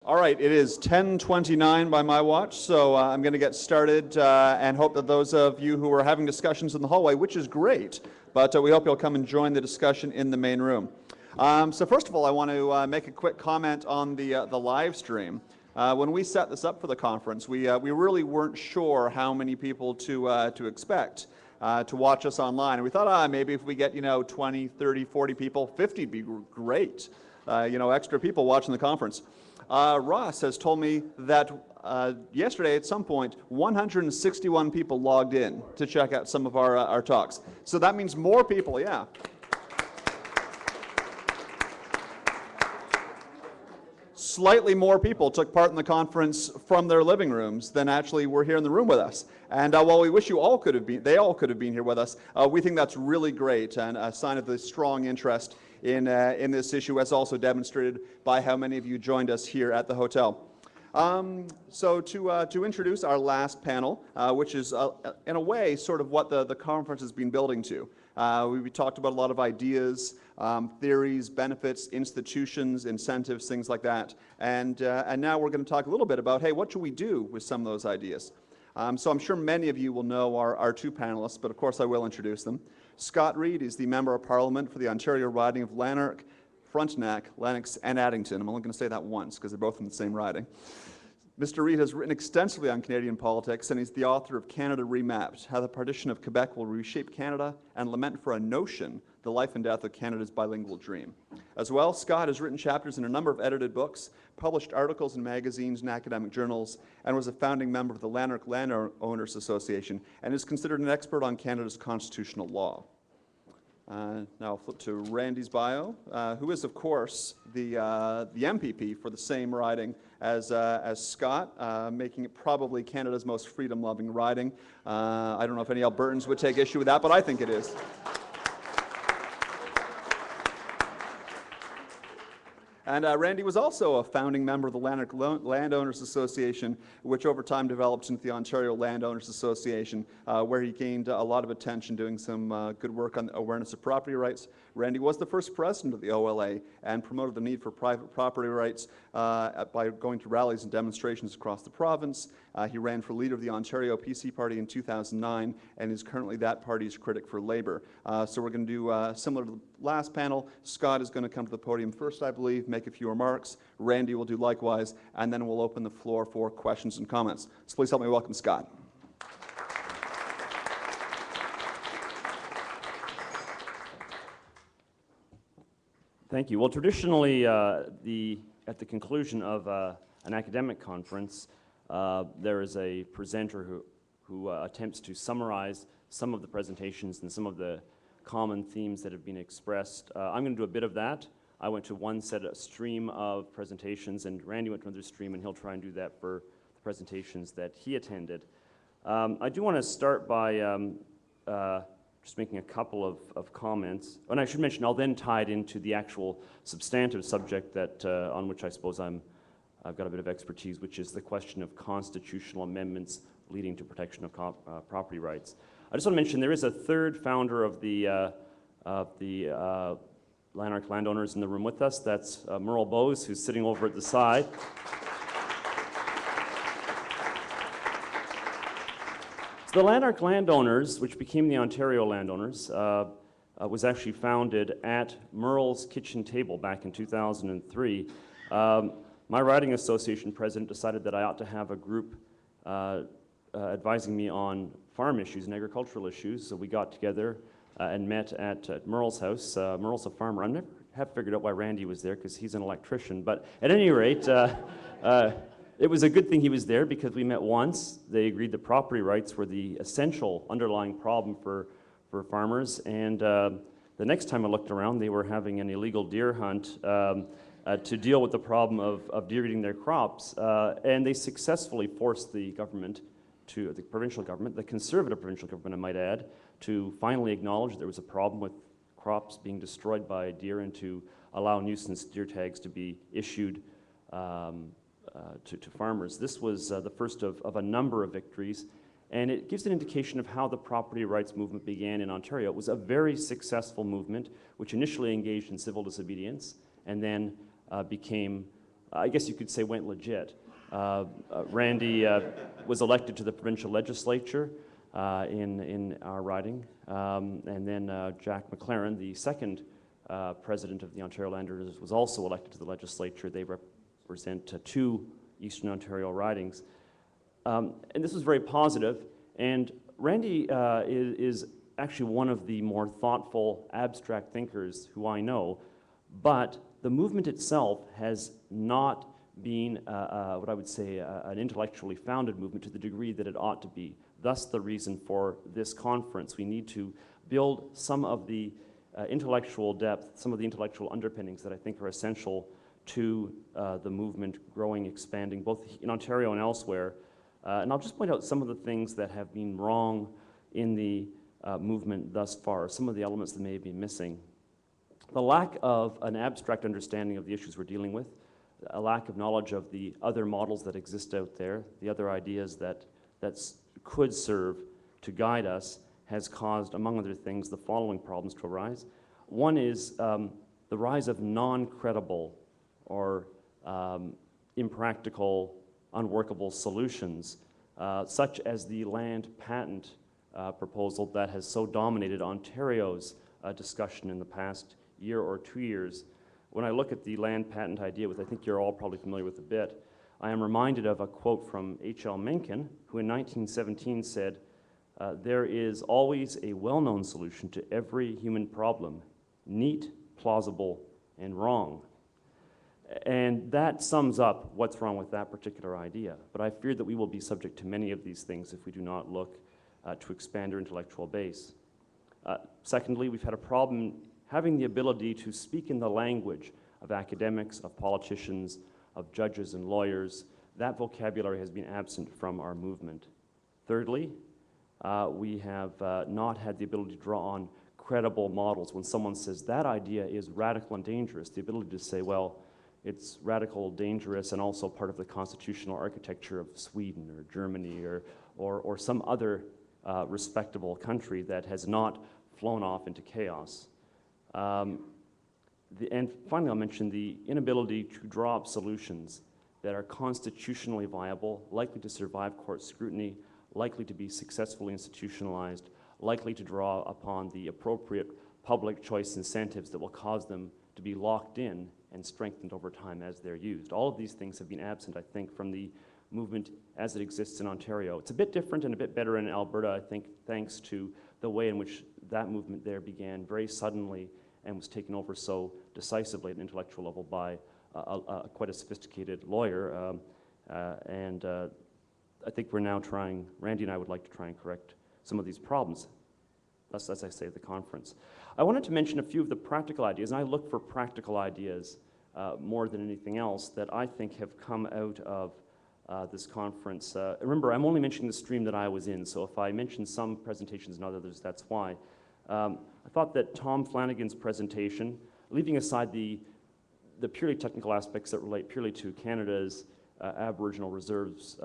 All right, it is 10:29 by my watch, so I'm going to get started and hope that those of you who are having discussions in the hallway, which is great, but we hope you'll come and join the discussion in the main room. So first of all, I want to make a quick comment on the live stream. When we set this up for the conference, we really weren't sure how many people to expect to watch us online. And we thought, maybe if we get, 20, 30, 40 people, 50 would be great, extra people watching the conference. Ross has told me that yesterday at some point 161 people logged in to check out some of our talks. So that means more people, yeah. Slightly more people took part in the conference from their living rooms than actually were here in the room with us. And while we wish they all could have been here with us, we think that's really great and a sign of the strong interest in this issue, as also demonstrated by how many of you joined us here at the hotel. So to introduce our last panel, which is in a way sort of what the conference has been building to. We talked about a lot of ideas, theories, benefits, institutions, incentives, things like that. And now we're going to talk a little bit about, hey, what should we do with some of those ideas? So I'm sure many of you will know our two panelists, but of course I will introduce them. Scott Reid is the Member of Parliament for the Ontario riding of Lanark, Frontenac, Lennox, and Addington. I'm only going to say that once because they're both in the same riding. Mr. Reid has written extensively on Canadian politics, and he's the author of Canada Remapped, How the Partition of Quebec Will Reshape Canada, and Lament for a Notion, The Life and Death of Canada's Bilingual Dream. As well, Scott has written chapters in a number of edited books, published articles in magazines and academic journals, and was a founding member of the Lanark Landowners Association, and is considered an expert on Canada's constitutional law. Now I'll flip to Randy's bio, who is, of course, the MPP for the same riding as Scott, making it probably Canada's most freedom-loving riding. I don't know if any Albertans would take issue with that, but I think it is. And Randy was also a founding member of the Lanark Landowners Association, which over time developed into the Ontario Landowners Association, where he gained a lot of attention doing some good work on awareness of property rights. Randy was the first president of the OLA and promoted the need for private property rights by going to rallies and demonstrations across the province. He ran for leader of the Ontario PC Party in 2009 and is currently that party's critic for Labour. So we're going to do similar to the last panel. Scott is going to come to the podium first, I believe, make a few remarks. Randy will do likewise, and then we'll open the floor for questions and comments. So please help me welcome Scott. Thank you. Well, traditionally, at the conclusion of an academic conference, there is a presenter who attempts to summarize some of the presentations and some of the common themes that have been expressed. I'm going to do a bit of that. I went to one stream of presentations, and Randy went to another stream, and he'll try and do that for the presentations that he attended. I do want to start by just making a couple of comments. And I should mention, I'll then tie it into the actual substantive subject that on which I suppose I've got a bit of expertise, which is the question of constitutional amendments leading to protection of property rights. I just want to mention there is a third founder of the Lanark landowners in the room with us. That's Merle Bowes, who's sitting over at the side. So the Lanark landowners, which became the Ontario landowners, was actually founded at Merle's kitchen table back in 2003. My riding association president decided that I ought to have a group advising me on farm issues and agricultural issues, so we got together and met at Merle's house. Merle's a farmer. I never have figured out why Randy was there because he's an electrician, but at any rate, it was a good thing he was there because we met once. They agreed that property rights were the essential underlying problem for farmers, and the next time I looked around, they were having an illegal deer hunt to deal with the problem of deer eating their crops, and they successfully forced the government, the provincial government, the conservative provincial government I might add, to finally acknowledge there was a problem with crops being destroyed by deer and to allow nuisance deer tags to be issued to farmers. This was the first of a number of victories, and it gives an indication of how the property rights movement began in Ontario. It was a very successful movement which initially engaged in civil disobedience and then became I guess you could say, went legit. Randy was elected to the provincial legislature in our riding, and then Jack McLaren, the second president of the Ontario Landers, was also elected to the legislature. They represent two Eastern Ontario ridings. And this was very positive, and Randy is actually one of the more thoughtful, abstract thinkers who I know, but the movement itself has not been what I would say an intellectually founded movement to the degree that it ought to be. Thus the reason for this conference. We need to build some of the intellectual depth, some of the intellectual underpinnings that I think are essential to the movement growing, expanding, both in Ontario and elsewhere. And I'll just point out some of the things that have been wrong in the movement thus far, some of the elements that may be missing. The lack of an abstract understanding of the issues we're dealing with, a lack of knowledge of the other models that exist out there, the other ideas that could serve to guide us, has caused, among other things, the following problems to arise. One is the rise of non-credible or impractical, unworkable solutions, such as the land patent proposal that has so dominated Ontario's discussion in the past year or 2 years. When I look at the land patent idea, which I think you're all probably familiar with a bit, I am reminded of a quote from H.L. Mencken, who in 1917 said, "There is always a well-known solution to every human problem, neat, plausible, and wrong." And that sums up what's wrong with that particular idea. But I fear that we will be subject to many of these things if we do not look to expand our intellectual base. Secondly, we've had a problem having the ability to speak in the language of academics, of politicians, of judges and lawyers. That vocabulary has been absent from our movement. Thirdly, we have not had the ability to draw on credible models. When someone says that idea is radical and dangerous, the ability to say, well, it's radical, dangerous, and also part of the constitutional architecture of Sweden or Germany or some other respectable country that has not flown off into chaos. And finally, I'll mention the inability to draw up solutions that are constitutionally viable, likely to survive court scrutiny, likely to be successfully institutionalized, likely to draw upon the appropriate public choice incentives that will cause them to be locked in and strengthened over time as they're used. All of these things have been absent, I think, from the movement as it exists in Ontario. It's a bit different and a bit better in Alberta, I think, thanks to the way in which that movement there began very suddenly and was taken over so decisively at an intellectual level by quite a sophisticated lawyer. I think we're now trying, Randy and I would like to try and correct some of these problems. Thus, as I say, the conference. I wanted to mention a few of the practical ideas, and I look for practical ideas more than anything else that I think have come out of this conference. Remember, I'm only mentioning the stream that I was in, so if I mention some presentations and others, that's why. I thought that Tom Flanagan's presentation, leaving aside the purely technical aspects that relate purely to Canada's Aboriginal reserves,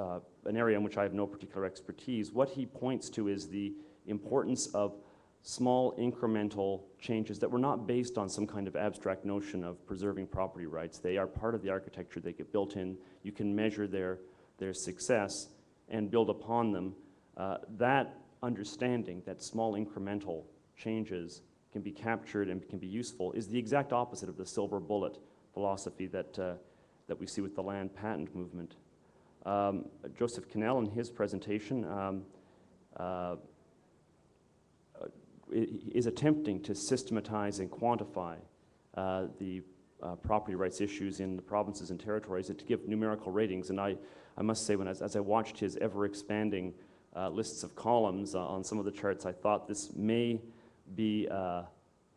an area in which I have no particular expertise, what he points to is the importance of small incremental changes that were not based on some kind of abstract notion of preserving property rights. They are part of the architecture. They get built in. You can measure their success and build upon them. That understanding that small incremental changes can be captured and can be useful is the exact opposite of the silver bullet philosophy that we see with the land patent movement. Joseph Cannell, in his presentation, is attempting to systematize and quantify the property rights issues in the provinces and territories and to give numerical ratings. And I must say, as I watched his ever-expanding lists of columns on some of the charts, I thought this may be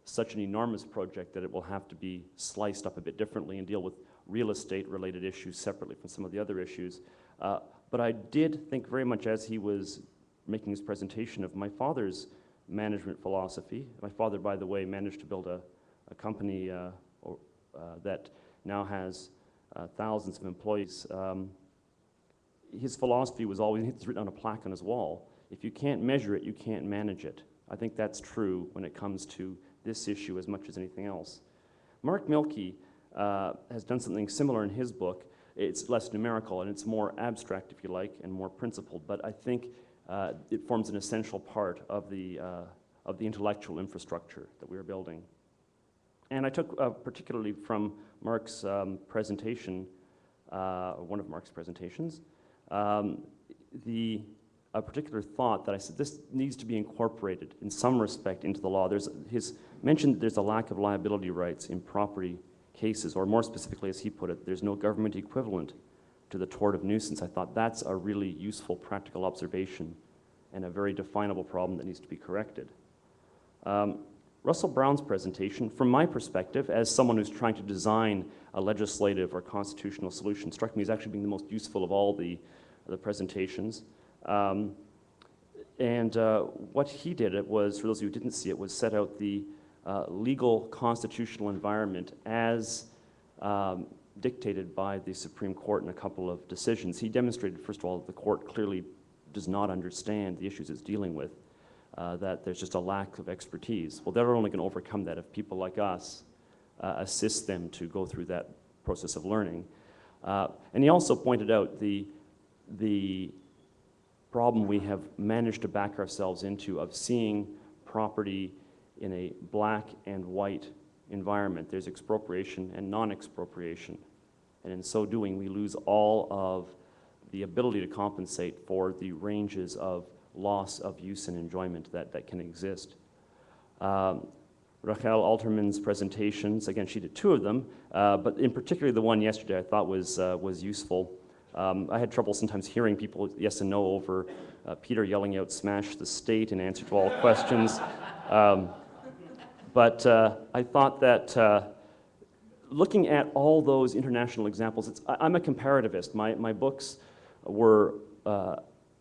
such an enormous project that it will have to be sliced up a bit differently and deal with real estate-related issues separately from some of the other issues. But I did think very much as he was making his presentation of my father's management philosophy. My father, by the way, managed to build a company that now has thousands of employees. His philosophy was always, it's written on a plaque on his wall, if you can't measure it, you can't manage it. I think that's true when it comes to this issue as much as anything else. Mark Milkey has done something similar in his book. It's less numerical and it's more abstract, if you like, and more principled, but I think it forms an essential part of the intellectual infrastructure that we are building. And I took particularly from Mark's presentation, one of Mark's presentations, a particular thought that I said this needs to be incorporated in some respect into the law. He's mentioned there's a lack of liability rights in property cases, or more specifically, as he put it, there's no government equivalent to the tort of nuisance. I thought that's a really useful practical observation and a very definable problem that needs to be corrected. Russell Brown's presentation, from my perspective, as someone who's trying to design a legislative or constitutional solution, struck me as actually being the most useful of all the presentations. What he did, it was, for those of you who didn't see it, was set out the legal constitutional environment as dictated by the Supreme Court in a couple of decisions. He demonstrated, first of all, that the court clearly does not understand the issues it's dealing with, that there's just a lack of expertise. Well, they're only going to overcome that if people like us assist them to go through that process of learning. And he also pointed out the problem we have managed to back ourselves into of seeing property in a black and white environment. There's expropriation and non-expropriation. And in so doing, we lose all of the ability to compensate for the ranges of loss of use and enjoyment that can exist. Rachel Alterman's presentations, again, she did two of them, but in particular the one yesterday I thought was useful. I had trouble sometimes hearing people yes and no over Peter yelling out "smash the state" in answer to all questions. But I thought that looking at all those international examples, I'm a comparativist. My books were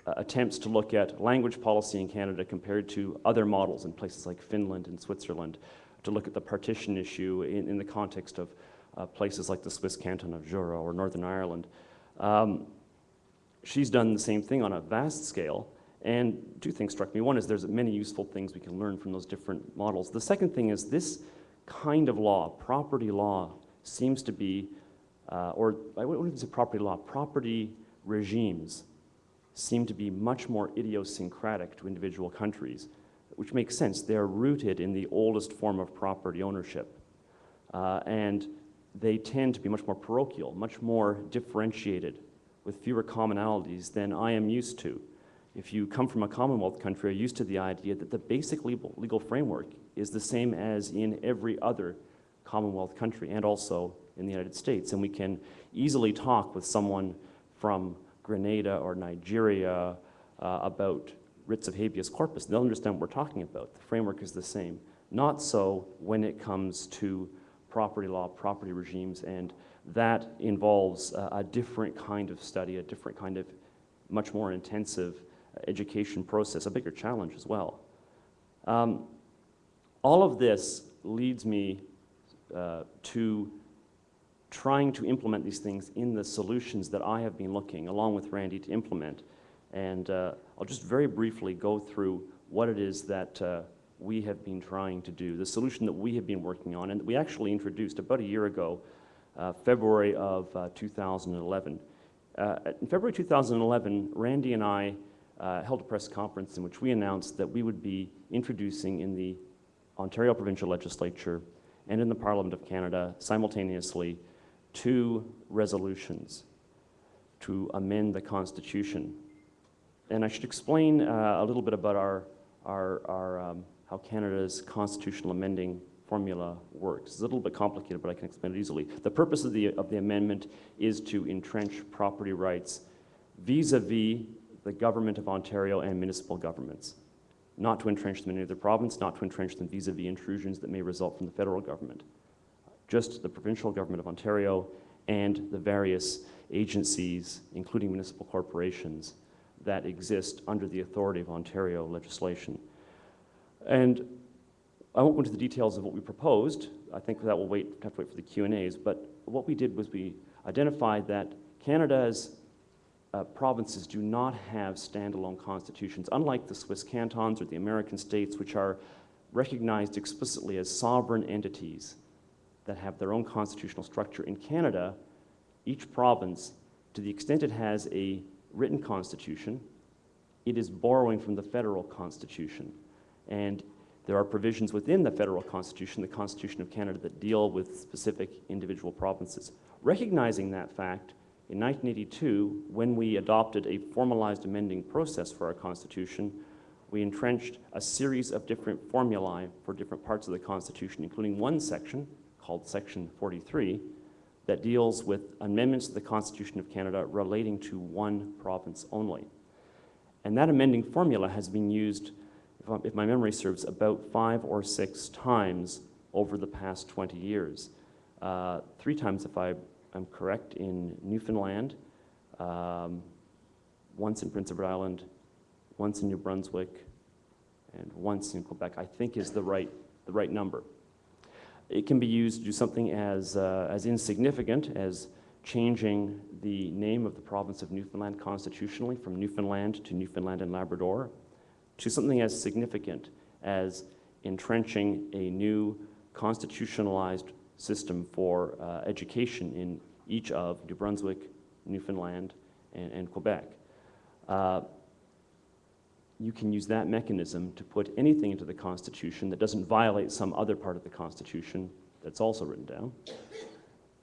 attempts to look at language policy in Canada compared to other models in places like Finland and Switzerland, to look at the partition issue in the context of places like the Swiss canton of Jura or Northern Ireland. She's done the same thing on a vast scale, and two things struck me. One is there's many useful things we can learn from those different models. The second thing is this kind of law, property law, seems to be, or I wouldn't say property law, property regimes seem to be much more idiosyncratic to individual countries, which makes sense. They're rooted in the oldest form of property ownership, and they tend to be much more parochial, much more differentiated, with fewer commonalities than I am used to. If you come from a Commonwealth country, are used to the idea that the basic legal framework is the same as in every other Commonwealth country, and also in the United States. And we can easily talk with someone from Grenada or Nigeria about writs of habeas corpus. They'll understand what we're talking about. The framework is the same. Not so when it comes to property law, property regimes, and that involves a different kind of study, a different kind of much more intensive education process, a bigger challenge as well. All of this leads me to trying to implement these things in the solutions that I have been looking, along with Randy, to implement. And I'll just very briefly go through what it is that we have been trying to do, the solution that we have been working on, and that we actually introduced about a year ago, February of 2011. In February 2011, Randy and I held a press conference in which we announced that we would be introducing in the Ontario Provincial Legislature and in the Parliament of Canada simultaneously 2 resolutions to amend the Constitution. And I should explain a little bit about how Canada's constitutional amending formula works. It's a little bit complicated, but I can explain it easily. The purpose of the amendment is to entrench property rights vis-a-vis the government of Ontario and municipal governments. Not to entrench them in any other province, not to entrench them vis-a-vis intrusions that may result from the federal government. Just the provincial government of Ontario and the various agencies, including municipal corporations, that exist under the authority of Ontario legislation. And I won't go into the details of what we proposed. I think that will have to wait for the Q&As, but what we did was we identified that Canada's provinces do not have standalone constitutions, unlike the Swiss cantons or the American states, which are recognized explicitly as sovereign entities that have their own constitutional structure. In Canada, each province, to the extent it has a written constitution, it is borrowing from the federal constitution. And there are provisions within the federal constitution, the Constitution of Canada, that deal with specific individual provinces. Recognizing that fact, in 1982, when we adopted a formalized amending process for our constitution, we entrenched a series of different formulae for different parts of the Constitution, including one section called Section 43 that deals with amendments to the Constitution of Canada relating to one province only. And that amending formula has been used, if my memory serves, about 5 or 6 times over the past 20 years. 3 times, if I'm correct, in Newfoundland, once in Prince Edward Island, once in New Brunswick, and once in Quebec, I think is the right number. It can be used to do something as insignificant as changing the name of the province of Newfoundland constitutionally from Newfoundland to Newfoundland and Labrador, to something as significant as entrenching a new constitutionalized system for education in each of New Brunswick, Newfoundland, and Quebec. You can use that mechanism to put anything into the Constitution that doesn't violate some other part of the Constitution that's also written down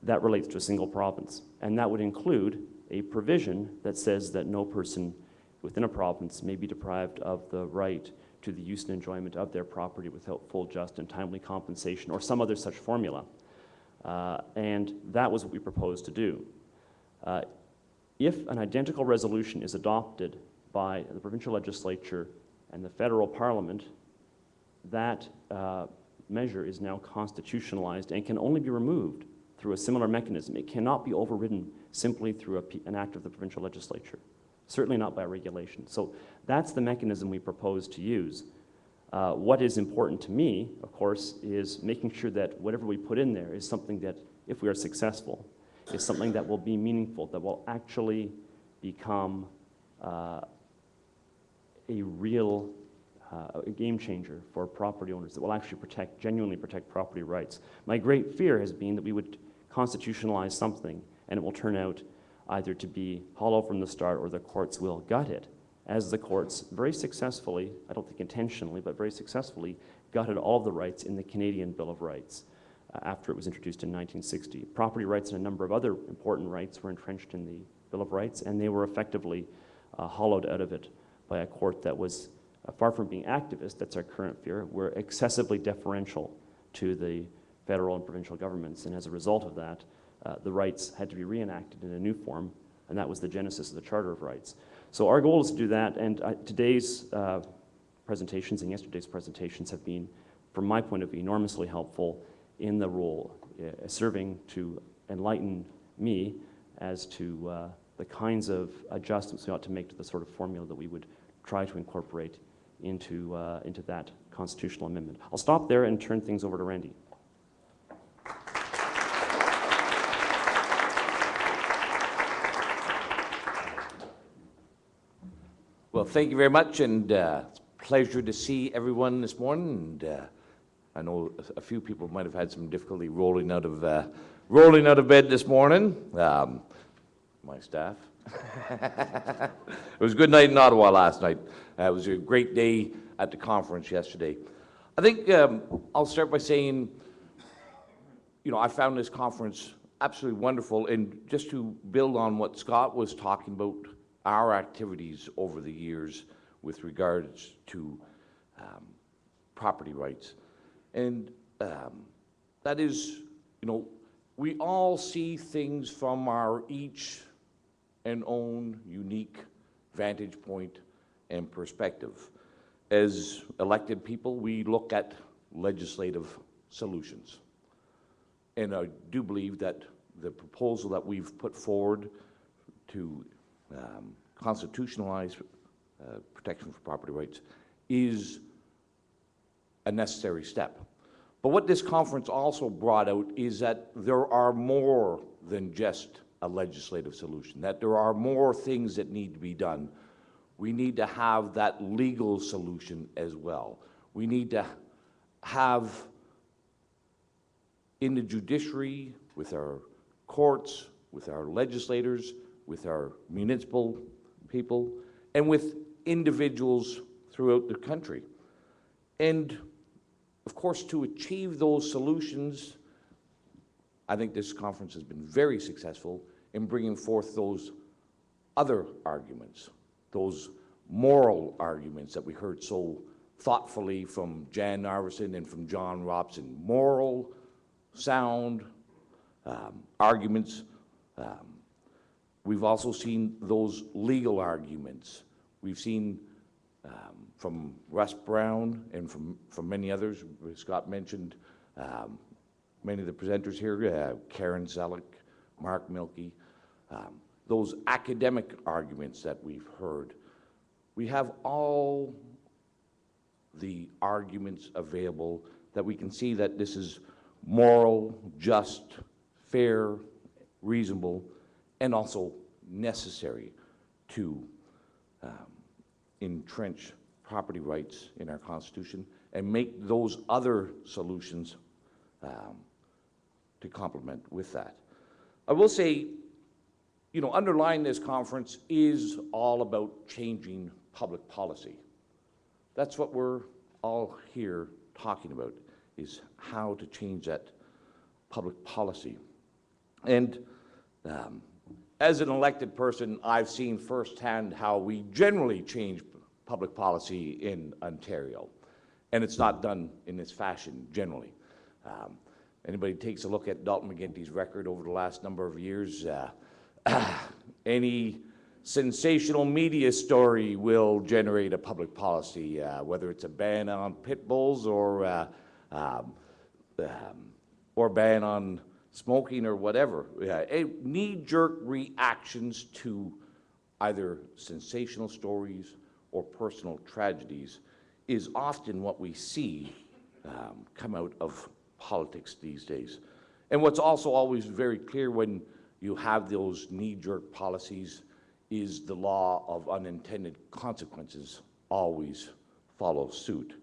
that relates to a single province. And that would include a provision that says that no person within a province may be deprived of the right to the use and enjoyment of their property without full, just, and timely compensation, or some other such formula. And that was what we proposed to do. If an identical resolution is adopted by the provincial legislature and the federal parliament, that measure is now constitutionalized and can only be removed through a similar mechanism. It cannot be overridden simply through an act of the provincial legislature, certainly not by regulation. So that's the mechanism we propose to use. What is important to me, of course, is making sure that whatever we put in there is something that, if we are successful, is something that will be meaningful, that will actually become a real game changer for property owners, that will actually genuinely protect property rights. My great fear has been that we would constitutionalize something and it will turn out either to be hollow from the start or the courts will gut it, as the courts very successfully, I don't think intentionally, but very successfully gutted all of the rights in the Canadian Bill of Rights after it was introduced in 1960. Property rights and a number of other important rights were entrenched in the Bill of Rights, and they were effectively hollowed out of it by a court that was, far from being activist, that's our current fear, were excessively deferential to the federal and provincial governments, and as a result of that, the rights had to be reenacted in a new form, and that was the genesis of the Charter of Rights. So our goal is to do that, and today's presentations and yesterday's presentations have been, from my point of view, enormously helpful in the role, serving to enlighten me as to the kinds of adjustments we ought to make to the sort of formula that we would try to incorporate into that constitutional amendment. I'll stop there and turn things over to Randy. Well, thank you very much, and it's a pleasure to see everyone this morning. And I know a few people might have had some difficulty rolling out of bed this morning. My staff. It was a good night in Ottawa last night. It was a great day at the conference yesterday. I think I'll start by saying, you know, I found this conference absolutely wonderful, and just to build on what Scott was talking about, our activities over the years with regards to property rights. And that is, you know, we all see things from our each and own unique vantage point and perspective. As elected people, we look at legislative solutions. And I do believe that the proposal that we've put forward to constitutionalize protection for property rights is a necessary step. But what this conference also brought out is that there are more than just a legislative solution, that there are more things that need to be done. We need to have that legal solution as well. We need to have in the judiciary, with our courts, with our legislators, with our municipal people, and with individuals throughout the country. And of course, to achieve those solutions, I think this conference has been very successful in bringing forth those other arguments, those moral arguments that we heard so thoughtfully from Jan Narveson and from John Robson. Moral, sound arguments. We've also seen those legal arguments. We've seen from Russ Brown and from many others. Scott mentioned many of the presenters here, Karen Zellick, Mark Milkey, those academic arguments that we've heard. We have all the arguments available that we can see that this is moral, just, fair, reasonable, and also necessary to entrench property rights in our Constitution and make those other solutions to complement with that. I will say, you know, underlying this conference is all about changing public policy. That's what we're all here talking about, is how to change that public policy. And as an elected person, I've seen firsthand how we generally change public policy in Ontario. And it's not done in this fashion, generally. Anybody takes a look at Dalton McGuinty's record over the last number of years, any sensational media story will generate a public policy, whether it's a ban on pit bulls or ban on smoking or whatever. Knee-jerk reactions to either sensational stories or personal tragedies is often what we see come out of politics these days. And what's also always very clear when you have those knee-jerk policies is the law of unintended consequences always follows suit.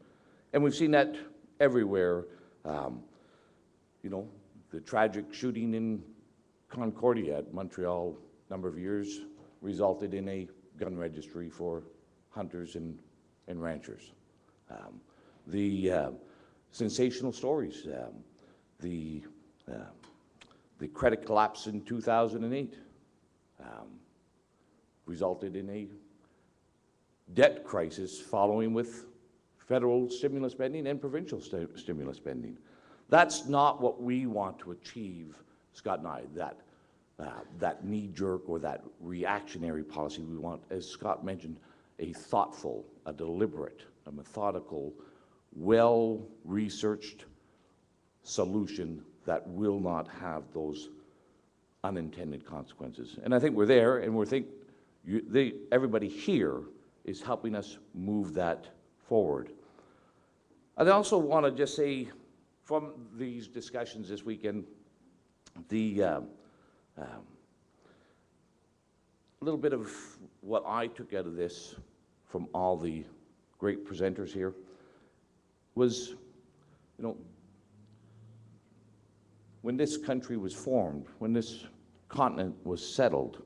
And we've seen that everywhere. You know, the tragic shooting in Concordia at Montreal a number of years resulted in a gun registry for hunters and ranchers. The sensational stories, the credit collapse in 2008 resulted in a debt crisis following with federal stimulus spending and provincial stimulus spending. That's not what we want to achieve, Scott and I, that knee-jerk or that reactionary policy. We want, as Scott mentioned, a thoughtful, a deliberate, a methodical, well-researched solution that will not have those unintended consequences. And I think we're there, and everybody here is helping us move that forward. I also want to just say, from these discussions this weekend, a little bit of what I took out of this from all the great presenters here was, you know, when this country was formed, when this continent was settled,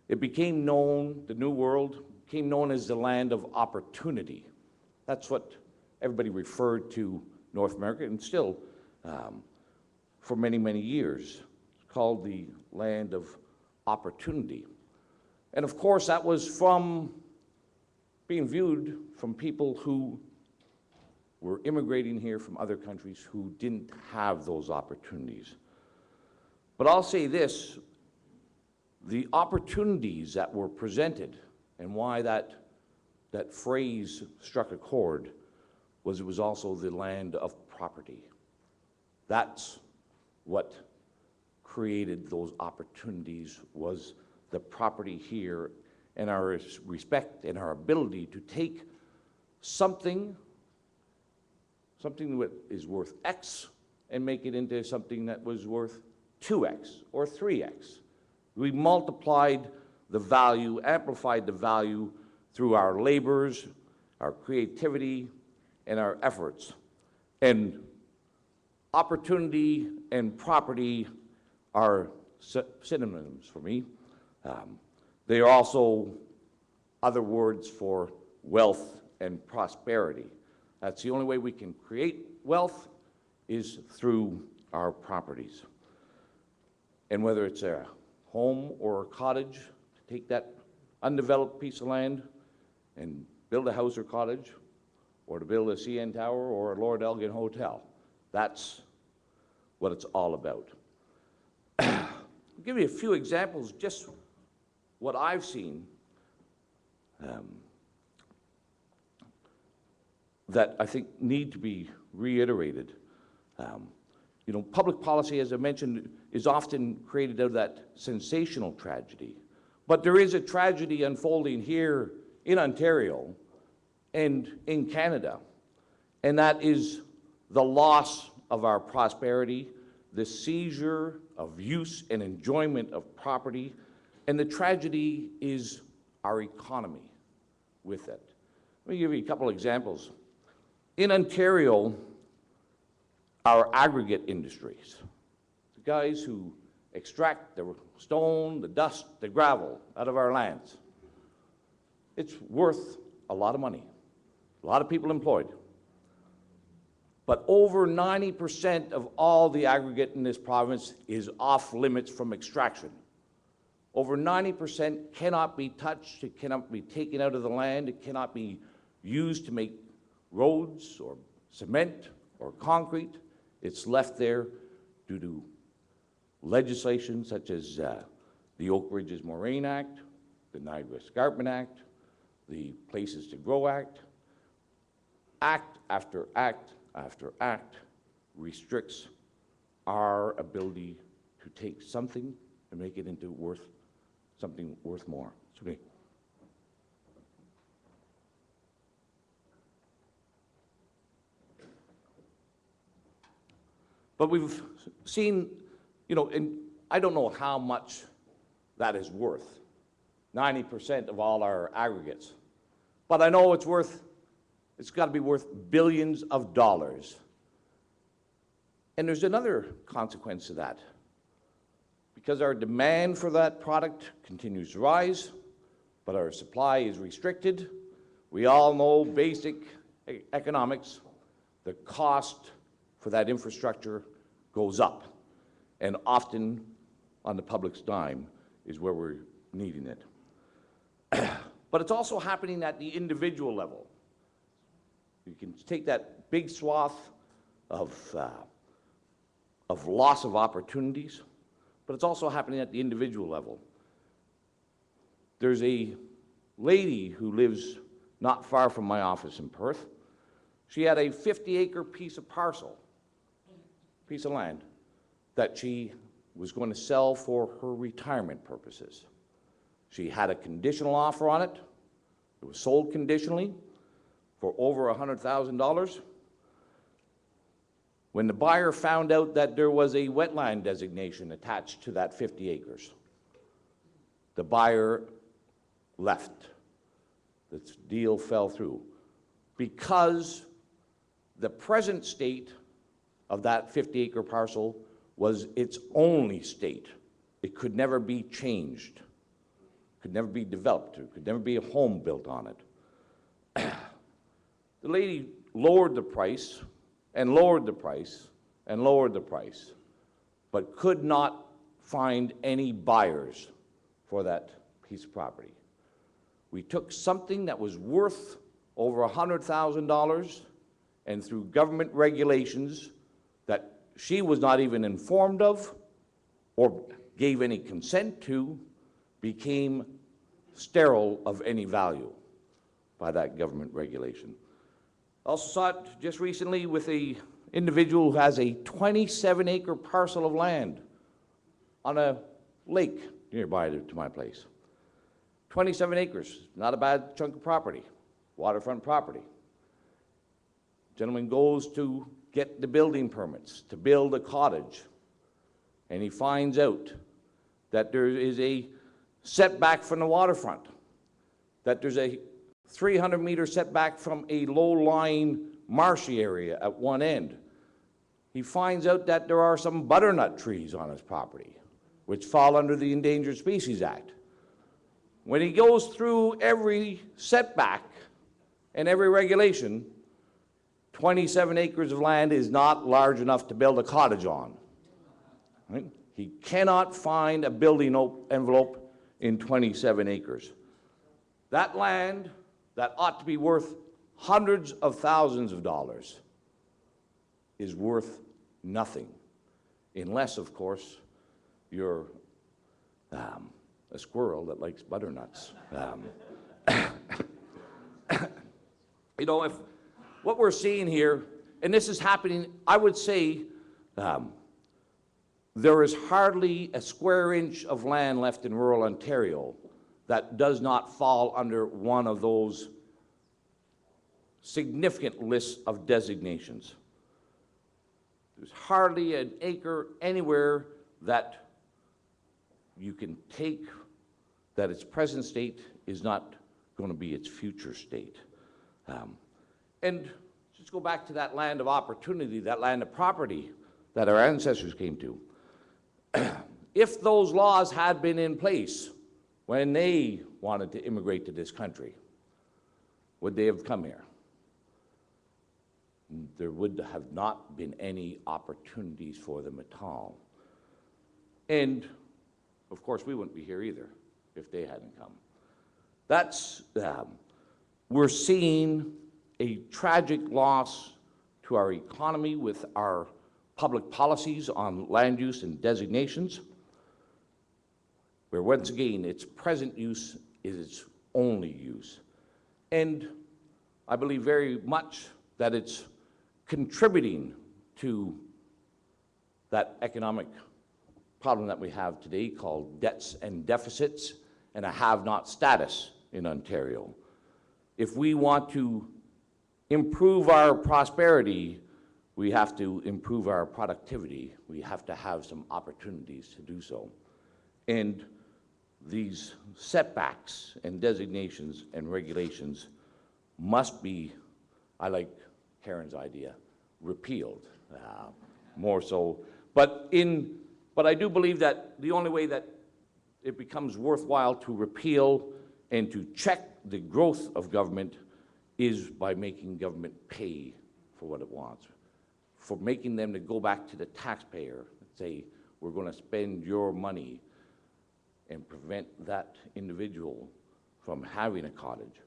it became known, the New World became known as the land of opportunity. That's what everybody referred to North America, and still for many, many years. It's called the land of opportunity. And of course, that was from being viewed from people who were immigrating here from other countries who didn't have those opportunities. But I'll say this, the opportunities that were presented and why that phrase struck a chord was it was also the land of property. That's what created those opportunities, was the property here and our respect and our ability to take something that is worth X and make it into something that was worth 2X or 3X. We multiplied the value, amplified the value through our labors, our creativity, and our efforts. And opportunity and property are synonyms for me. They are also other words for wealth and prosperity. That's the only way we can create wealth is through our properties. And whether it's a home or a cottage, to take that undeveloped piece of land and build a house or cottage, or to build a CN Tower or a Lord Elgin Hotel. That's what it's all about. I'll give you a few examples, just what I've seen that I think need to be reiterated. You know, public policy, as I mentioned, is often created out of that sensational tragedy. But there is a tragedy unfolding here in Ontario and in Canada, and that is the loss of our prosperity, the seizure of use and enjoyment of property, and the tragedy is our economy with it. Let me give you a couple examples. In Ontario, our aggregate industries, the guys who extract the stone, the dust, the gravel out of our lands, it's worth a lot of money, a lot of people employed. But over 90% of all the aggregate in this province is off limits from extraction. Over 90% cannot be touched, it cannot be taken out of the land, it cannot be used to make roads or cement or concrete. It's left there due to legislation such as the Oak Ridges Moraine Act, the Niagara Escarpment Act, the Places to Grow Act. Act after act after act restricts our ability to take something and make it into something worth more. But we've seen, you know, and I don't know how much that is worth, 90% of all our aggregates. But I know it's got to be worth billions of dollars. And there's another consequence to that. Because our demand for that product continues to rise, but our supply is restricted. We all know basic economics. The cost for that infrastructure goes up. And often on the public's dime is where we're needing it. But it's also happening at the individual level. You can take that big swath of loss of opportunities, but it's also happening at the individual level. There's a lady who lives not far from my office in Perth. She had a 50-acre piece of land, that she was going to sell for her retirement purposes. She had a conditional offer on it. It was sold conditionally for over $100,000. When the buyer found out that there was a wetland designation attached to that 50 acres, the buyer left. The deal fell through because the present state of that 50-acre parcel was its only state. It could never be changed, could never be developed, there could never be a home built on it. The lady lowered the price and lowered the price and lowered the price, but could not find any buyers for that piece of property. We took something that was worth over $100,000 and through government regulations that she was not even informed of or gave any consent to, became sterile of any value by that government regulation. Also saw it just recently with an individual who has a 27-acre parcel of land on a lake nearby to my place. 27 acres, not a bad chunk of property, waterfront property. Gentleman goes to get the building permits to build a cottage, and he finds out that there is a setback from the waterfront, that there's a 300-meter setback from a low-lying marshy area at one end. he finds out that there are some butternut trees on his property, which fall under the Endangered Species Act. When he goes through every setback and every regulation, 27 acres of land is not large enough to build a cottage on. Right? He cannot find a building envelope in 27 acres. That land that ought to be worth hundreds of thousands of dollars is worth nothing, unless, of course, you're a squirrel that likes butternuts. You know, if what we're seeing here, and this is happening, I would say there is hardly a square inch of land left in rural Ontario that does not fall under one of those significant lists of designations. There's hardly an acre anywhere that you can take that its present state is not going to be its future state. And just go back to that land of opportunity, that land of property that our ancestors came to. If those laws had been in place when they wanted to immigrate to this country, would they have come here? There would have not been any opportunities for them at all. And, of course, we wouldn't be here either if they hadn't come. That's, we're seeing a tragic loss to our economy with our public policies on land use and designations, where once again, its present use is its only use. And I believe very much that it's contributing to that economic problem that we have today called debts and deficits and a have-not status in Ontario. If we want to improve our prosperity, we have to improve our productivity. We have to have some opportunities to do so. And these setbacks and designations and regulations must be, I like Karen's idea, repealed, more so. But I do believe that the only way that it becomes worthwhile to repeal and to check the growth of government is by making government pay for what it wants, for making them to go back to the taxpayer and say, we're going to spend your money and prevent that individual from having a cottage.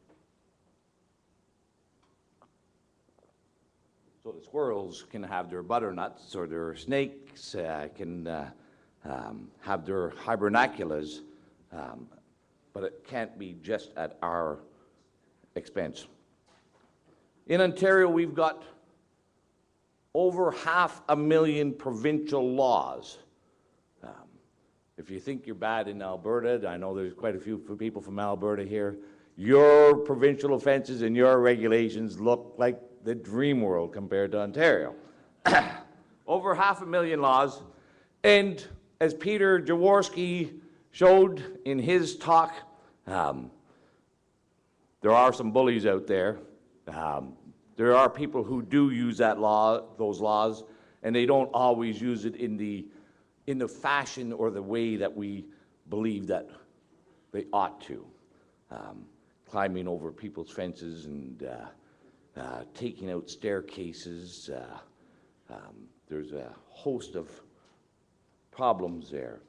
So the squirrels can have their butternuts, or their snakes can have their hibernaculars, but it can't be just at our expense. In Ontario, we've got over 500,000 provincial laws. If you think you're bad in Alberta, I know there's quite a few people from Alberta here, your provincial offenses and your regulations look like the dream world compared to Ontario. Over 500,000 laws, and as Peter Jaworski showed in his talk, there are some bullies out there. There are people who do use that law, those laws, and they don't always use it in the fashion or the way that we believe that they ought to. Climbing over people's fences and taking out staircases. There's a host of problems there.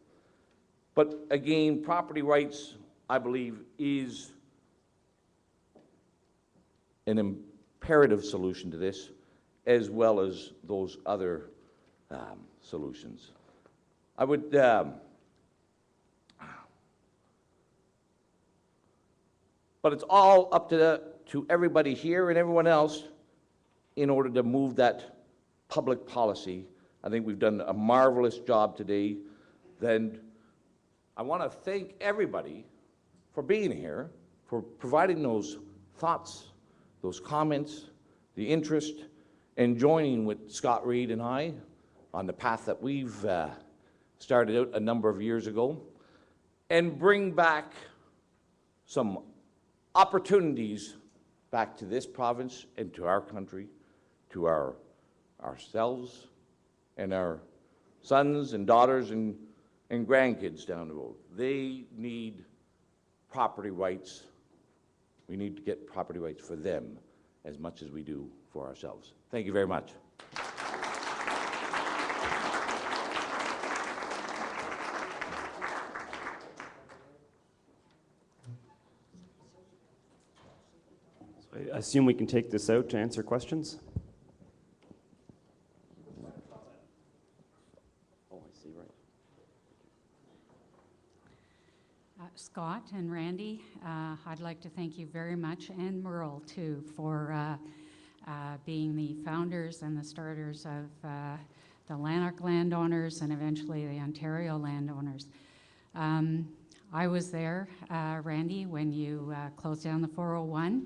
But again, property rights, I believe, is an imperative solution to this, as well as those other solutions. I would but it's all up to everybody here and everyone else in order to move that public policy. I think we've done a marvelous job today. Then I want to thank everybody for being here, for providing those thoughts, those comments, the interest, and joining with Scott Reid and I on the path that we've started out a number of years ago, and bring back some opportunities back to this province and to our country, to ourselves, and our sons and daughters and grandkids down the road. They need property rights. We need to get property rights for them as much as we do for ourselves. Thank you very much. I assume we can take this out to answer questions? Oh, I see, right. Scott and Randy, I'd like to thank you very much, and Merle too, for being the founders and the starters of the Lanark landowners and eventually the Ontario landowners. I was there, Randy, when you closed down the 401,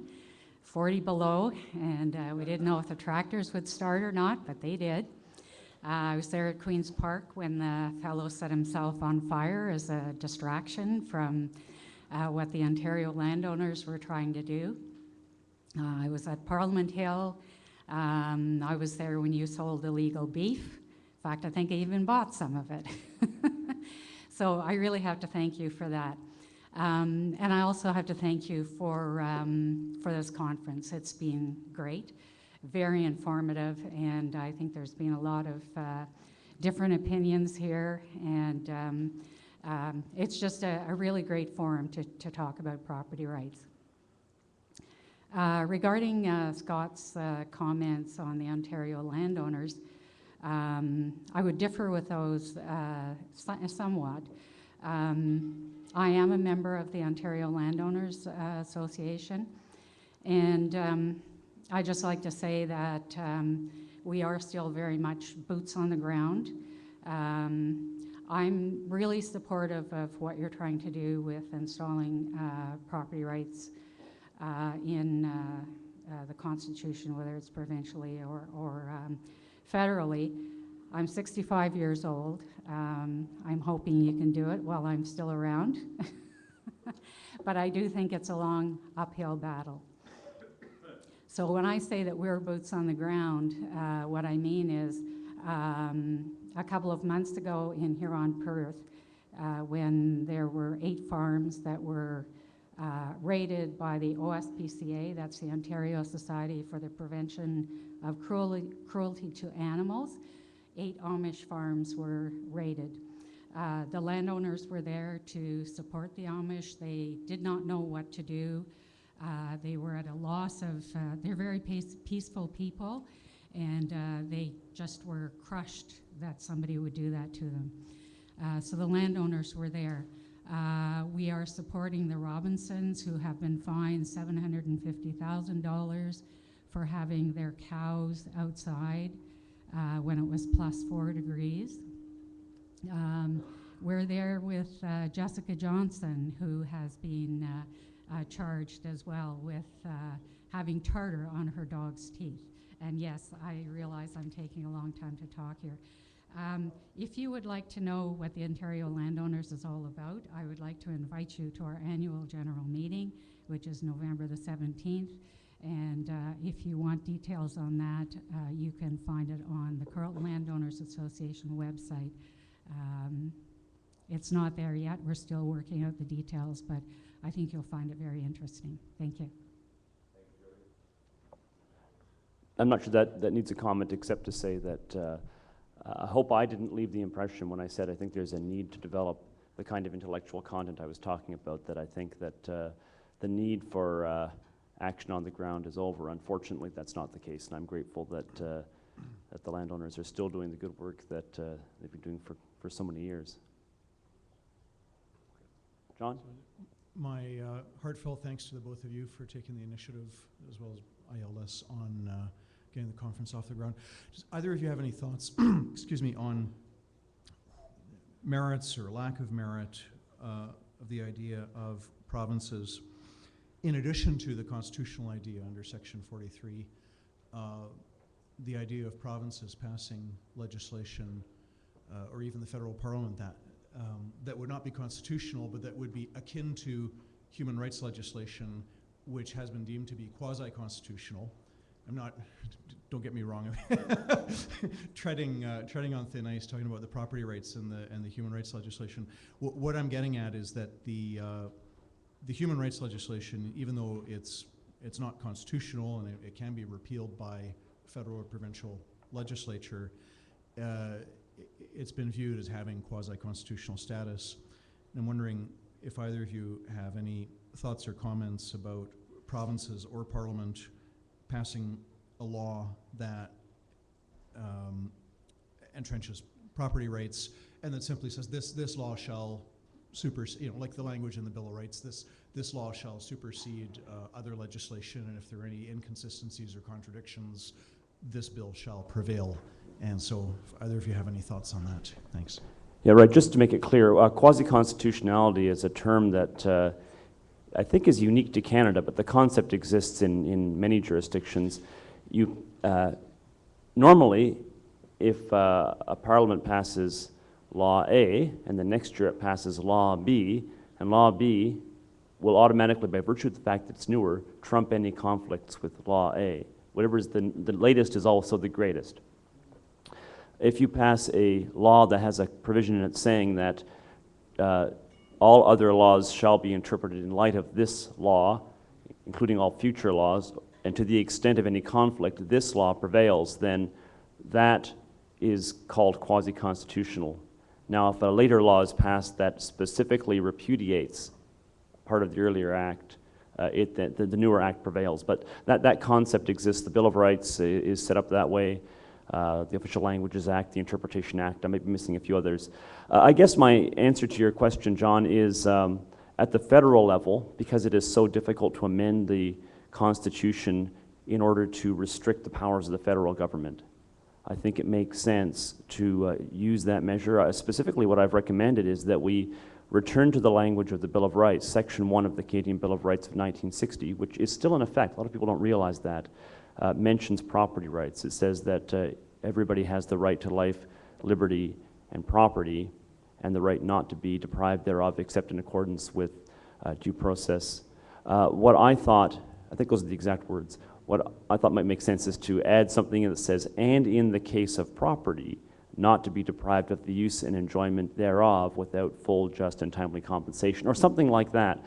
40 below, and we didn't know if the tractors would start or not, but they did. I was there at Queen's Park when the fellow set himself on fire as a distraction from what the Ontario landowners were trying to do. I was at Parliament Hill. I was there when you sold illegal beef. In fact, I think I even bought some of it. So I really have to thank you for that. And I also have to thank you for this conference. It's been great, very informative, and I think there's been a lot of different opinions here, and it's just a really great forum to talk about property rights. Regarding Scott's comments on the Ontario landowners, I would differ with those somewhat. I am a member of the Ontario Landowners Association, and I just like to say that we are still very much boots on the ground. I'm really supportive of what you're trying to do with installing property rights in the Constitution, whether it's provincially or federally. I'm 65 years old. I'm hoping you can do it while I'm still around. But I do think it's a long uphill battle. So when I say that we're boots on the ground, what I mean is a couple of months ago in Huron-Perth, when there were 8 farms that were rated by the OSPCA, that's the Ontario Society for the Prevention of Cruelty to Animals, 8 Amish farms were raided. The landowners were there to support the Amish. They did not know what to do. They were at a loss of, they're very peaceful people, and they just were crushed that somebody would do that to them. So the landowners were there. We are supporting the Robinsons, who have been fined $750,000 for having their cows outside when it was +4 degrees. We're there with Jessica Johnson, who has been charged as well with having tartar on her dog's teeth. And yes, I realize I'm taking a long time to talk here. If you would like to know what the Ontario Landowners is all about, I would like to invite you to our annual general meeting, which is November the 17th. And if you want details on that, you can find it on the Carleton Landowners Association website. It's not there yet. We're still working out the details, but I think you'll find it very interesting. Thank you. I'm not sure that needs a comment, except to say that I hope I didn't leave the impression when I said I think there's a need to develop the kind of intellectual content I was talking about, that I think that the need for action on the ground is over. Unfortunately, that's not the case, and I'm grateful that that the landowners are still doing the good work that they've been doing for so many years. John? My heartfelt thanks to the both of you for taking the initiative, as well as ILS, on getting the conference off the ground. Does either of you have any thoughts, excuse me, on merits or lack of merit of the idea of provinces, in addition to the constitutional idea under Section 43, the idea of provinces passing legislation, or even the federal parliament, that would not be constitutional, but that would be akin to human rights legislation, which has been deemed to be quasi-constitutional, I'm not, don't get me wrong, treading on thin ice, talking about the property rights and the human rights legislation. What I'm getting at is that the human rights legislation, even though it's not constitutional and it can be repealed by federal or provincial legislature, it's been viewed as having quasi-constitutional status. And I'm wondering if either of you have any thoughts or comments about provinces or Parliament passing a law that entrenches property rights and that simply says this law shall supersede, like the language in the Bill of Rights, this law shall supersede other legislation, and if there are any inconsistencies or contradictions, this bill shall prevail. And so if either of you have any thoughts on that. Thanks. Yeah, right. Just to make it clear, quasi-constitutionality is a term that I think is unique to Canada, but the concept exists in many jurisdictions. Normally, if a parliament passes law A and the next year it passes law B, and law B will automatically, by virtue of the fact that it's newer, trump any conflicts with law A. Whatever is the latest is also the greatest. If you pass a law that has a provision in it saying that all other laws shall be interpreted in light of this law, including all future laws, and to the extent of any conflict, this law prevails, then that is called quasi-constitutional. Now, if a later law is passed that specifically repudiates part of the earlier act, the newer act prevails. But that concept exists. The Bill of Rights is set up that way. The Official Languages Act, the Interpretation Act, I may be missing a few others. I guess my answer to your question, John, is at the federal level, because it is so difficult to amend the Constitution in order to restrict the powers of the federal government. I think it makes sense to use that measure. Specifically, what I've recommended is that we return to the language of the Bill of Rights, Section 1 of the Canadian Bill of Rights of 1960, which is still in effect. A lot of people don't realize that. Mentions property rights. It says that everybody has the right to life, liberty, and property, and the right not to be deprived thereof except in accordance with due process. What I thought, I think those are the exact words, what I thought might make sense is to add something that says, and in the case of property, not to be deprived of the use and enjoyment thereof without full, just, and timely compensation, or something like that.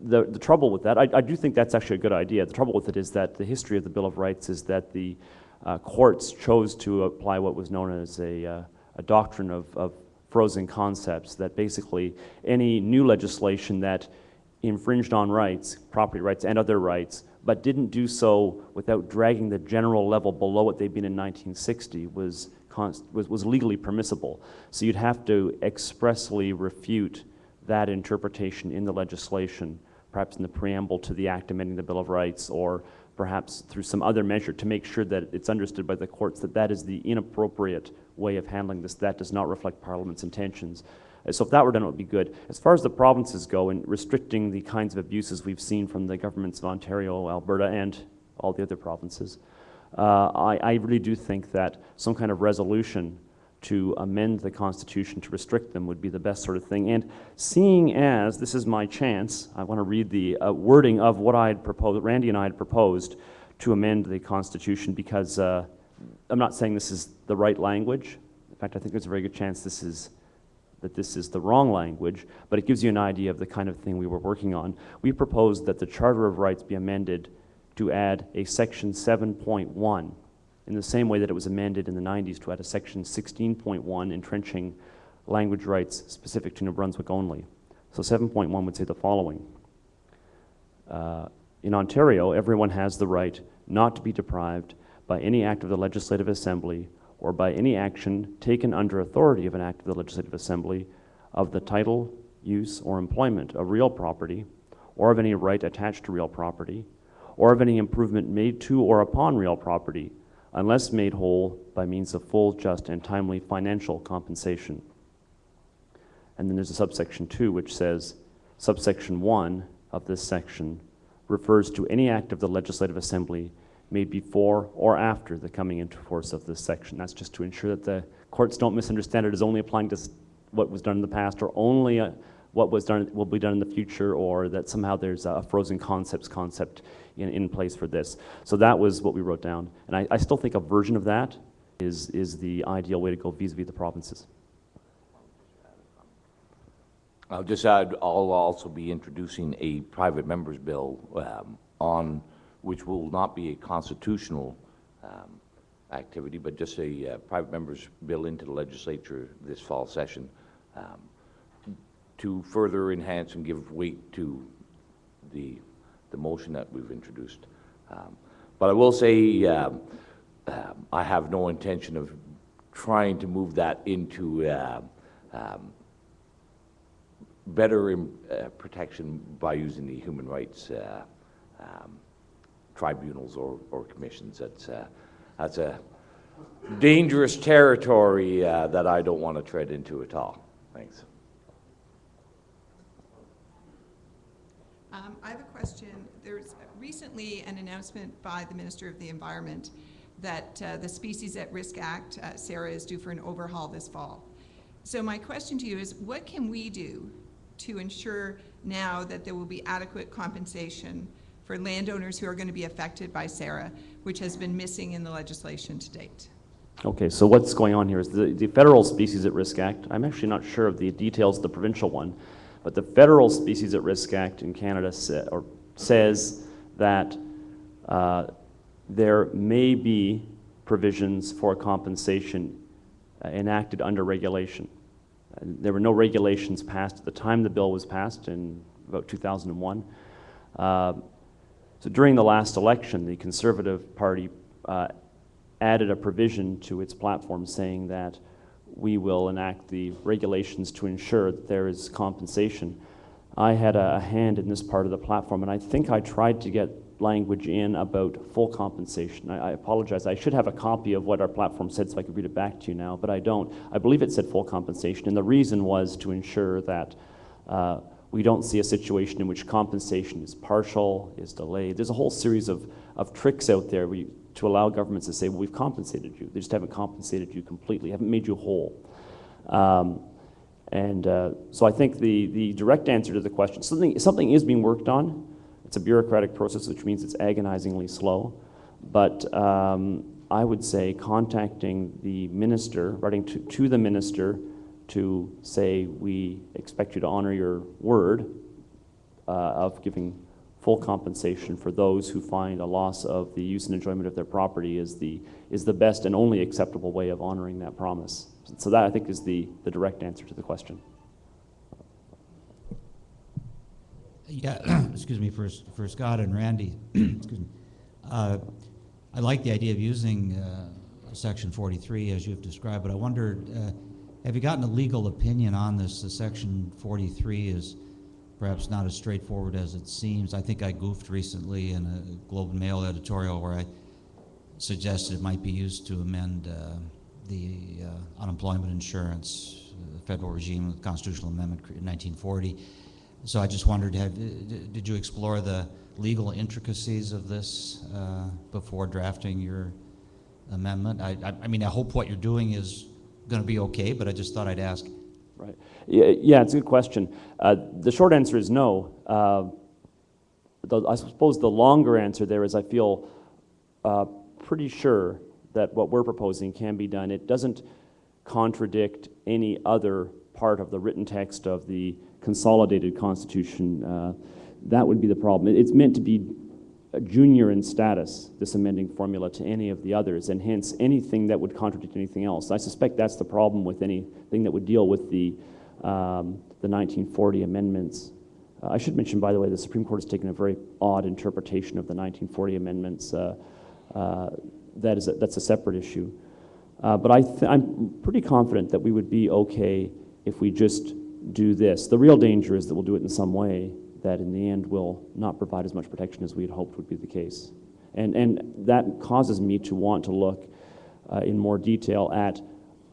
The trouble with that, I do think that's actually a good idea. The trouble with it is that the history of the Bill of Rights is that the courts chose to apply what was known as a doctrine of frozen concepts, that basically any new legislation that infringed on rights, property rights and other rights, but didn't do so without dragging the general level below what they'd been in 1960 was legally permissible. So you'd have to expressly refute that interpretation in the legislation, perhaps in the preamble to the act amending the Bill of Rights, or perhaps through some other measure to make sure that it's understood by the courts that that is the inappropriate way of handling this, that does not reflect Parliament's intentions. So if that were done, it would be good. As far as the provinces go, in restricting the kinds of abuses we've seen from the governments of Ontario, Alberta, and all the other provinces, I really do think that some kind of resolution to amend the Constitution to restrict them would be the best sort of thing. And seeing as this is my chance, I want to read the wording of what I had proposed, Randy and I had proposed to amend the Constitution, because I'm not saying this is the right language. In fact, I think there's a very good chance this is the wrong language, but it gives you an idea of the kind of thing we were working on. We proposed that the Charter of Rights be amended to add a Section 7.1 in the same way that it was amended in the 90s to add a Section 16.1 entrenching language rights specific to New Brunswick only. So 7.1 would say the following. In Ontario, everyone has the right not to be deprived by any act of the Legislative Assembly or by any action taken under authority of an act of the Legislative Assembly of the title, use, or employment of real property, or of any right attached to real property, or of any improvement made to or upon real property, unless made whole by means of full, just, and timely financial compensation. And then there's a subsection 2 which says, subsection 1 of this section refers to any act of the Legislative Assembly made before or after the coming into force of this section. That's just to ensure that the courts don't misunderstand it as only applying to what was done in the past, or only what was done will be done in the future, or that somehow there's a frozen concept in place for this. So that was what we wrote down. And I still think a version of that is the ideal way to go vis-a-vis the provinces. I'll just add, I'll also be introducing a private member's bill on which will not be a constitutional activity, but just a private member's bill into the legislature this fall session to further enhance and give weight to the motion that we've introduced. But I will say I have no intention of trying to move that into better protection by using the human rights tribunals or commissions. That's a dangerous territory that I don't want to tread into at all. Thanks. I have a question. There's recently an announcement by the Minister of the Environment that the Species at Risk Act, SARA, is due for an overhaul this fall. So my question to you is, what can we do to ensure now that there will be adequate compensation for landowners who are going to be affected by SARA, which has been missing in the legislation to date? Okay, so what's going on here is the Federal Species at Risk Act. I'm actually not sure of the details of the provincial one, but the Federal Species at Risk Act in Canada says that there may be provisions for compensation enacted under regulation. There were no regulations passed at the time the bill was passed in about 2001. So during the last election, the Conservative Party added a provision to its platform saying that we will enact the regulations to ensure that there is compensation. I had a hand in this part of the platform, and I think I tried to get language in about full compensation. I apologize. I should have a copy of what our platform said so I could read it back to you now, but I don't. I believe it said full compensation, and the reason was to ensure that we don't see a situation in which compensation is partial, is delayed. There's a whole series of tricks out there to allow governments to say, well, we've compensated you. They just haven't compensated you completely, haven't made you whole. So I think the direct answer to the question, something is being worked on. It's a bureaucratic process, which means it's agonizingly slow. But I would say contacting the minister, writing to the minister to say, we expect you to honor your word of giving full compensation for those who find a loss of the use and enjoyment of their property is the best and only acceptable way of honoring that promise. So that, I think, is the direct answer to the question. Yeah, excuse me, for Scott and Randy, excuse me. I like the idea of using Section 43 as you've described, but I wondered, have you gotten a legal opinion on this? The Section 43 is perhaps not as straightforward as it seems. I think I goofed recently in a Globe and Mail editorial where I suggested it might be used to amend the unemployment insurance, the federal regime, the constitutional amendment in 1940. So I just wondered, did you explore the legal intricacies of this before drafting your amendment? I mean, I hope what you're doing is going to be okay, but I just thought I'd ask. Right. Yeah, it's a good question. The short answer is no. I suppose the longer answer there is I feel pretty sure that what we're proposing can be done. It doesn't contradict any other part of the written text of the consolidated Constitution. That would be the problem. It's meant to be a junior in status, this amending formula, to any of the others, and hence anything that would contradict anything else. I suspect that's the problem with anything that would deal with the 1940 amendments. I should mention, by the way, the Supreme Court has taken a very odd interpretation of the 1940 amendments. That's a separate issue. But I'm pretty confident that we would be okay if we just do this. The real danger is that we'll do it in some way that in the end will not provide as much protection as we had hoped would be the case. And that causes me to want to look in more detail at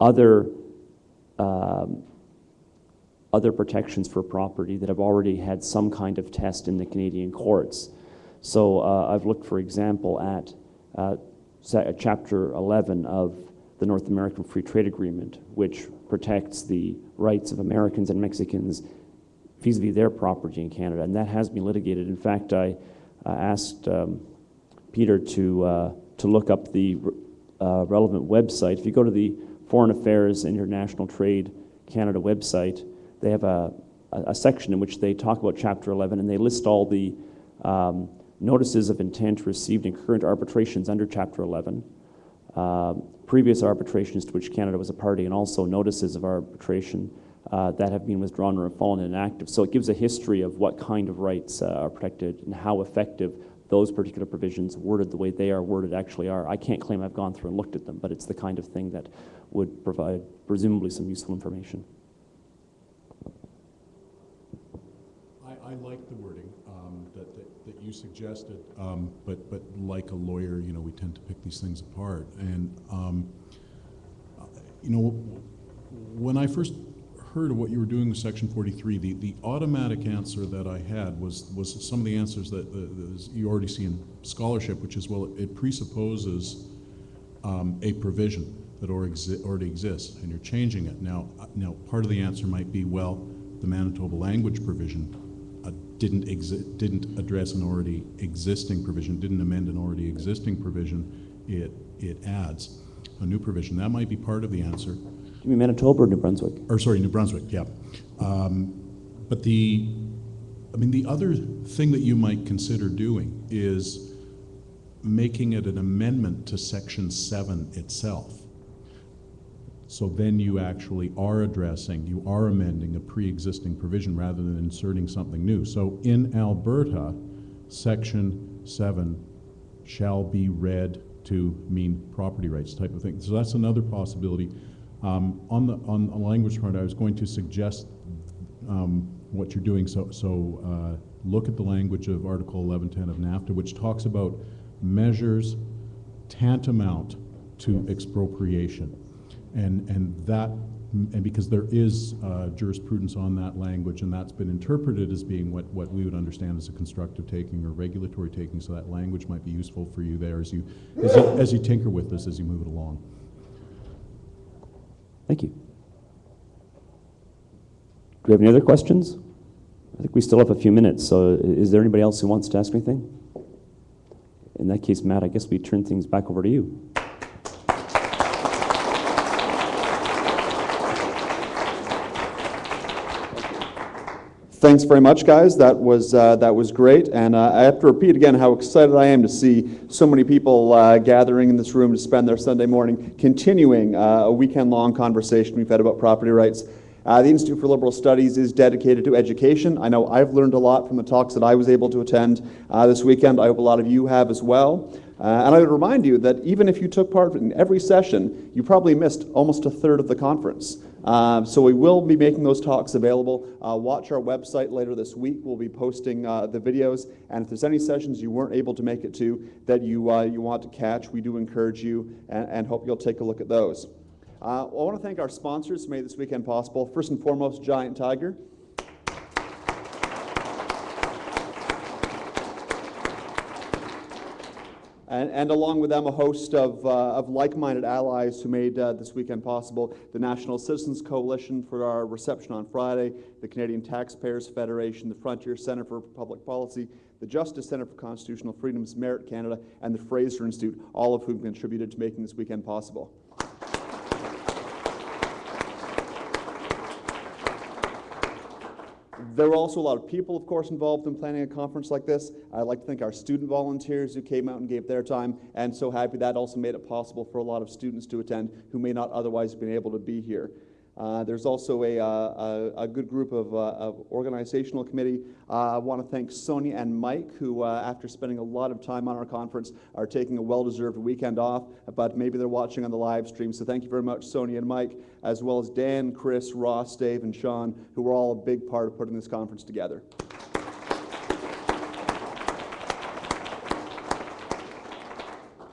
other protections for property that have already had some kind of test in the Canadian courts. So I've looked, for example, at Chapter 11 of the North American Free Trade Agreement, which protects the rights of Americans and Mexicans vis-a-vis their property in Canada, and that has been litigated. In fact, I asked Peter to look up the relevant website. If you go to the Foreign Affairs and International Trade Canada website, they have a section in which they talk about Chapter 11, and they list all the notices of intent received in current arbitrations under Chapter 11, previous arbitrations to which Canada was a party, and also notices of arbitration that have been withdrawn or have fallen inactive. So it gives a history of what kind of rights are protected and how effective those particular provisions, worded the way they are worded, actually are. I can't claim I've gone through and looked at them, but it's the kind of thing that would provide presumably some useful information. I like the wording that you suggested, but like a lawyer, you know, we tend to pick these things apart. And you know, when I first heard of what you were doing with Section 43, the automatic answer that I had was some of the answers that you already see in scholarship, which is, well, it presupposes a provision that already exists, and you're changing it. Now, part of the answer might be, well, the Manitoba language provision didn't address an already existing provision, didn't amend an already existing provision. It adds a new provision. That might be part of the answer. Do you mean Manitoba or New Brunswick? Or sorry, New Brunswick, yeah. But the other thing that you might consider doing is making it an amendment to Section 7 itself. So then you actually are you are amending a pre-existing provision rather than inserting something new. So in Alberta, Section 7 shall be read to mean property rights type of thing. So that's another possibility. On the language front, I was going to suggest what you're doing. So look at the language of Article 1110 of NAFTA, which talks about measures tantamount to expropriation, and because there is jurisprudence on that language, and that's been interpreted as being what we would understand as a constructive taking or regulatory taking. So that language might be useful for you there as you tinker with this as you move it along. Thank you. Do we have any other questions? I think we still have a few minutes, so is there anybody else who wants to ask anything? In that case, Matt, I guess we turn things back over to you. Thanks very much, guys. That was great, and I have to repeat again how excited I am to see so many people gathering in this room to spend their Sunday morning continuing a weekend-long conversation we've had about property rights. The Institute for Liberal Studies is dedicated to education. I know I've learned a lot from the talks that I was able to attend this weekend. I hope a lot of you have as well. And I would remind you that even if you took part in every session, you probably missed almost a third of the conference. So we will be making those talks available. Watch our website later this week. We'll be posting the videos. And if there's any sessions you weren't able to make it to that you want to catch, we do encourage you and hope you'll take a look at those. I want to thank our sponsors who made this weekend possible. First and foremost, Giant Tiger. And along with them, a host of like-minded allies who made this weekend possible. The National Citizens Coalition for our reception on Friday, the Canadian Taxpayers Federation, the Frontier Centre for Public Policy, the Justice Centre for Constitutional Freedoms, Merit Canada, and the Fraser Institute, all of whom contributed to making this weekend possible. There were also a lot of people, of course, involved in planning a conference like this. I'd like to thank our student volunteers who came out and gave their time, and so happy that also made it possible for a lot of students to attend who may not otherwise have been able to be here. There's also a good group of organizational committee. I want to thank Sonia and Mike, who, after spending a lot of time on our conference, are taking a well-deserved weekend off, but maybe they're watching on the live stream. So thank you very much, Sonia and Mike, as well as Dan, Chris, Ross, Dave, and Sean, who were all a big part of putting this conference together.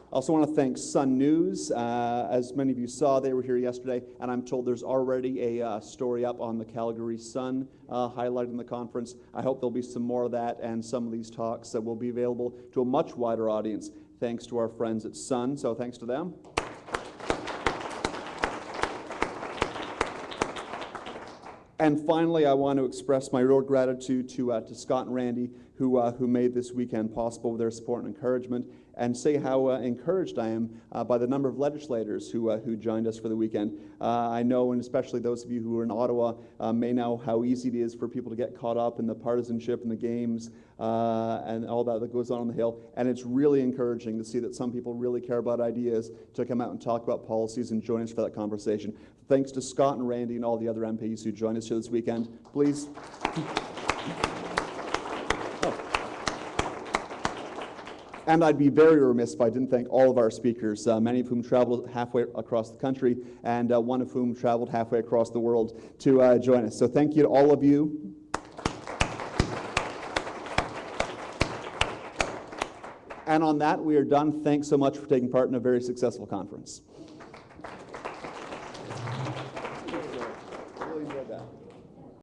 I also want to thank Sun News. As many of you saw, they were here yesterday, and I'm told there's already a story up on the Calgary Sun highlighting the conference. I hope there'll be some more of that and some of these talks that will be available to a much wider audience, thanks to our friends at Sun, so thanks to them. And finally, I want to express my real gratitude to Scott and Randy, who made this weekend possible with their support and encouragement, and say how encouraged I am by the number of legislators who joined us for the weekend. I know, and especially those of you who are in Ottawa, may know how easy it is for people to get caught up in the partisanship and the games and all that goes on the Hill. And it's really encouraging to see that some people really care about ideas, to come out and talk about policies and join us for that conversation. Thanks to Scott and Randy and all the other MPs who joined us here this weekend. Please. And I'd be very remiss if I didn't thank all of our speakers, many of whom traveled halfway across the country, and one of whom traveled halfway across the world to join us. So thank you to all of you. And on that, we are done. Thanks so much for taking part in a very successful conference.